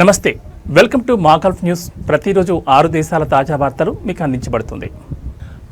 నమస్తే, welcome to మా Gulf news. ప్రతిరోజు 6 దేశాల తాజా వార్తలు మీకు అందించబడుతుంది.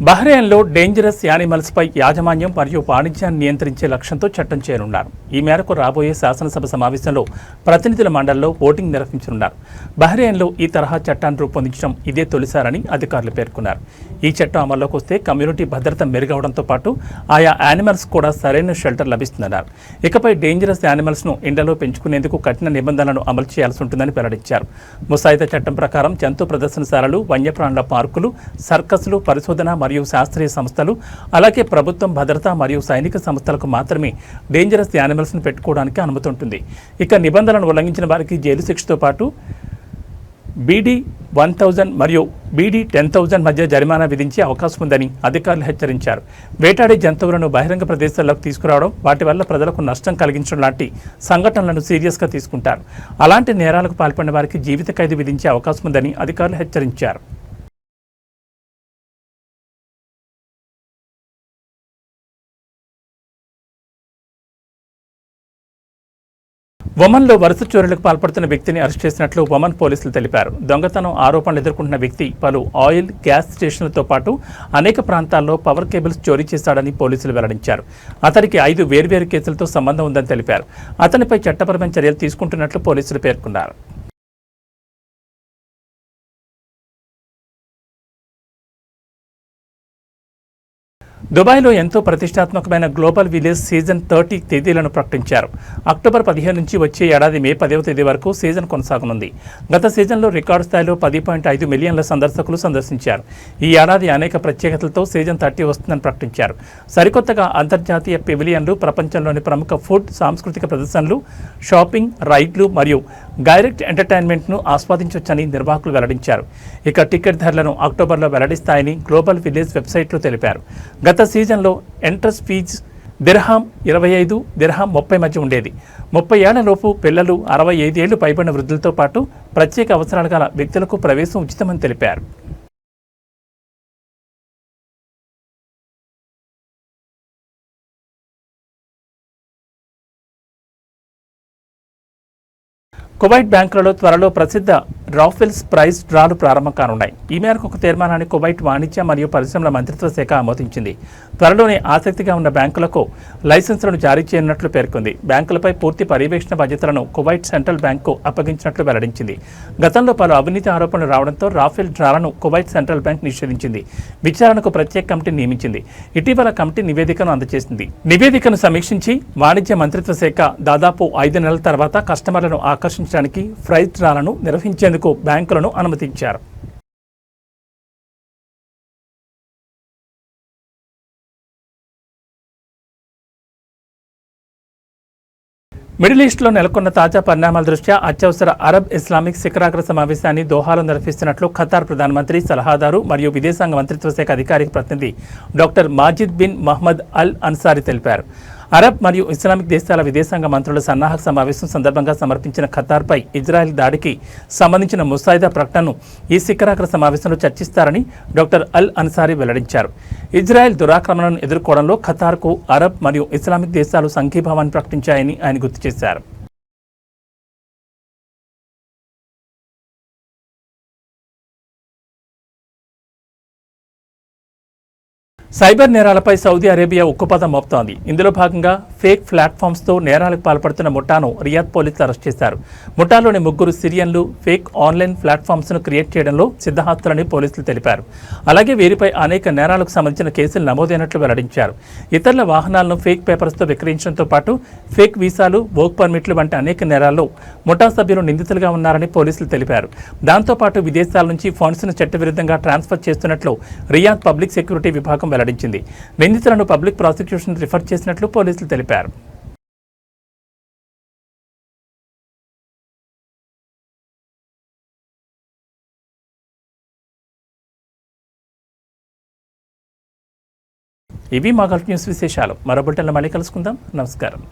బహ్రెయిన్లో డేంజరస్ యానిమల్స్పై యాజమాన్యం మరియు వాణిజ్యాన్ని నియంత్రించే లక్ష్యంతో చట్టం చేయనున్నారు. ఈ మేరకు రాబోయే శాసనసభ సమావేశంలో ప్రతినిధుల మండలిలో ఓటింగ్ నిర్వహించనున్నారు. బహ్రెయిన్లో ఈ తరహా చట్టాన్ని రూపొందించడం ఇదే తొలిసారని అధికారులు పేర్కొన్నారు. ఈ చట్టం అమల్లోకి వస్తే కమ్యూనిటీ భద్రత మెరుగవడంతో పాటు ఆయా యానిమల్స్ కూడా సరైన షెల్టర్ లభిస్తుందన్నారు. ఇకపై డేంజరస్ యానిమల్స్ను ఇండ్లలో పెంచుకునేందుకు కఠిన నిబంధనలను అమలు చేయాల్సి ఉంటుందని వెల్లడించారు. ముసాయిదా చట్టం ప్రకారం జంతు ప్రదర్శనశాలలు, వన్యప్రాణుల పార్కులు, సర్కస్లు, పరిశోధన మరియు శాస్త్రీయ సంస్థలు, అలాగే ప్రభుత్వం, భద్రతా మరియు సైనిక సంస్థలకు మాత్రమే డేంజరస్ యానిమల్స్ను పెట్టుకోవడానికి అనుమతి ఉంటుంది. ఇక నిబంధనలను ఉల్లంఘించిన వారికి జైలు శిక్షతో పాటు BD 1000 మరియు BD 10,000 మధ్య జరిమానా విధించే అవకాశం ఉందని అధికారులు హెచ్చరించారు. వేటాడే జంతువులను బహిరంగ ప్రదేశాల్లోకి తీసుకురావడం, వాటి వల్ల ప్రజలకు నష్టం కలిగించడం లాంటి సంఘటనలను సీరియస్గా తీసుకుంటారు. అలాంటి నేరాలకు పాల్పడిన వారికి జీవిత ఖైదు విధించే అవకాశం ఉందని అధికారులు హెచ్చరించారు. ఒమన్లో వరుస చోరీలకు పాల్పడుతున్న వ్యక్తిని అరెస్ట్ చేసినట్లు ఒమన్ పోలీసులు తెలిపారు. దొంగతనం ఆరోపణలు ఎదుర్కొంటున్న వ్యక్తి పలు ఆయిల్, గ్యాస్ స్టేషన్లతో పాటు అనేక ప్రాంతాల్లో పవర్ కేబుల్స్ చోరీ చేశాడని పోలీసులు వెల్లడించారు. అతనికి 5 వేర్వేరు కేసులతో సంబంధం ఉందని తెలిపారు. అతనిపై చట్టపరమైన చర్యలు తీసుకుంటున్నట్లు పోలీసులు పేర్కొన్నారు. దుబాయ్లో ఎంతో ప్రతిష్టాత్మకమైన గ్లోబల్ విలేజ్ సీజన్ 30 తేదీలను ప్రకటించారు. అక్టోబర్ 15 నుంచి వచ్చే ఏడాది మే 10వ తేదీ వరకు సీజన్ కొనసాగనుంది. గత సీజన్లో రికార్డు స్థాయిలో 10.5 మిలియన్ల సందర్శకులు సందర్శించారు. ఈ ఏడాది అనేక ప్రత్యేకతలతో సీజన్ 30 వస్తుందని ప్రకటించారు. సరికొత్తగా అంతర్జాతీయ పెవిలియన్లు, ప్రపంచంలోని ప్రముఖ ఫుడ్, సాంస్కృతిక ప్రదర్శనలు, షాపింగ్, రైడ్లు మరియు డైరెక్ట్ ఎంటర్టైన్మెంట్ను ఆస్వాదించవచ్చని నిర్వాహకులు వెల్లడించారు. ఇక టికెట్ ధరలను అక్టోబర్లో వెల్లడిస్తాయని గ్లోబల్ విలేజ్ వెబ్సైట్లో తెలిపారు. గత సీజన్లో ఎంట్రన్స్ ఫీజ్ దిర్హాం 25, దిర్హాం 30 మధ్య ఉండేది. 30 ఏళ్లలోపు పిల్లలు, 65 ఏళ్లు పైబడిన వృద్ధులతో పాటు ప్రత్యేక అవసరాలు గల వ్యక్తులకు ప్రవేశం ఉచితమని తెలిపారు. కువైట్ బ్యాంకులలో త్వరలో ప్రసిద్ధ రాఫెల్స్ ప్రైజ్ డ్రాలు ప్రారంభం కానున్నాయి. ఈ మేరకు ఒక తీర్మానాన్ని కువైట్ వాణిజ్య మరియు పరిశ్రమల మంత్రిత్వ శాఖ ఆమోదించింది. త్వరలోనే ఆసక్తిగా ఉన్న బ్యాంకులకు లైసెన్సులను జారీ చేయనున్నట్లు పేర్కొంది. బ్యాంకులపై పూర్తి పర్యవేక్షణ బాధ్యతలను కువైట్ సెంట్రల్ బ్యాంకు అప్పగించినట్లు వెల్లడించింది. గతంలో పలు అవినీతి ఆరోపణలు రావడంతో రాఫెల్ డ్రాలను కువైట్ సెంట్రల్ బ్యాంక్ నిషేధించింది. విచారణకు ప్రత్యేక కమిటీని నియమించింది. ఇటీవల కమిటీ నివేదికను అందజేసింది. నివేదికను సమీక్షించి వాణిజ్య మంత్రిత్వ శాఖ దాదాపు 5 నెలల తర్వాత కస్టమర్లను ఆకర్షించడానికి ప్రైజ్ డ్రాలను నిర్వహించేందుకు బ్యాంకులను అనుమతించారు. మిడిల్ ఈస్ట్లో నెలకొన్న తాజా పరిణామాల దృష్ట్యా అత్యవసర అరబ్ ఇస్లామిక్ శిఖరాగ్ర సమావేశాన్ని దోహాలో నిర్వహిస్తున్నట్లు ఖతార్ ప్రధానమంత్రి, సలహాదారు మరియు విదేశాంగ మంత్రిత్వ శాఖ అధికారిక ప్రతినిధి డాక్టర్ మాజిద్ బిన్ మహ్మద్ అల్ అన్సారీ తెలిపారు. అరబ్ మరియు ఇస్లామిక్ దేశాల విదేశాంగ మంత్రుల సన్నాహక సమావేశం సందర్భంగా సమర్పించిన ఖతార్పై ఇజ్రాయెల్ దాడికి సంబంధించిన ముసాయిదా ప్రకటనను ఈ శిఖరాగ్ర సమావేశంలో చర్చిస్తారని డాక్టర్ అల్ అన్సారీ వెల్లడించారు. ఇజ్రాయెల్ దురాక్రమణను ఎదుర్కోవడంలో ఖతార్కు అరబ్ మరియు ఇస్లామిక్ దేశాలు సంఘీభావాన్ని ప్రకటించాయని ఆయన గుర్తు చేశారు. సైబర్ నేరాలపై సౌదీ అరేబియా ఉక్కుపాదం మోపుతోంది. ఇందులో భాగంగా ఫేక్ ప్లాట్ఫామ్స్తో నేరాలకు పాల్పడుతున్న ముఠాను రియాద్ పోలీసులు అరెస్ట్ చేశారు. ముఠాలోని 3 సిరియన్లు ఫేక్ ఆన్లైన్ ప్లాట్ఫామ్స్ను క్రియేట్ చేయడంలో సిద్ధహస్తులని పోలీసులు తెలిపారు. అలాగే వీరిపై అనేక నేరాలకు సంబంధించిన కేసులు నమోదైనట్లు వెల్లడించారు. ఇతరుల వాహనాలను ఫేక్ పేపర్స్తో విక్రయించడంతో పాటు ఫేక్ వీసాలు, వర్క్ పర్మిట్లు వంటి అనేక నేరాల్లో ముఠా సభ్యులు నిందితులుగా ఉన్నారని పోలీసులు తెలిపారు. దాంతోపాటు విదేశాల నుంచి ఫండ్స్ను చట్టవిరుద్ధంగా ట్రాన్స్ఫర్ చేస్తున్నట్లు రియాద్ పబ్లిక్ సెక్యూరిటీ విభాగం వెల్లడించింది. నిందితులను పబ్లిక్ ప్రాసిక్యూషన్ రిఫర్ చేసినట్లు పోలీసులు తెలిపారు. ఇవి మా గల్ఫ్ న్యూస్ విశేషాలు. మరో బులెటిన్లో మళ్ళీ కలుసుకుందాం. నమస్కారం.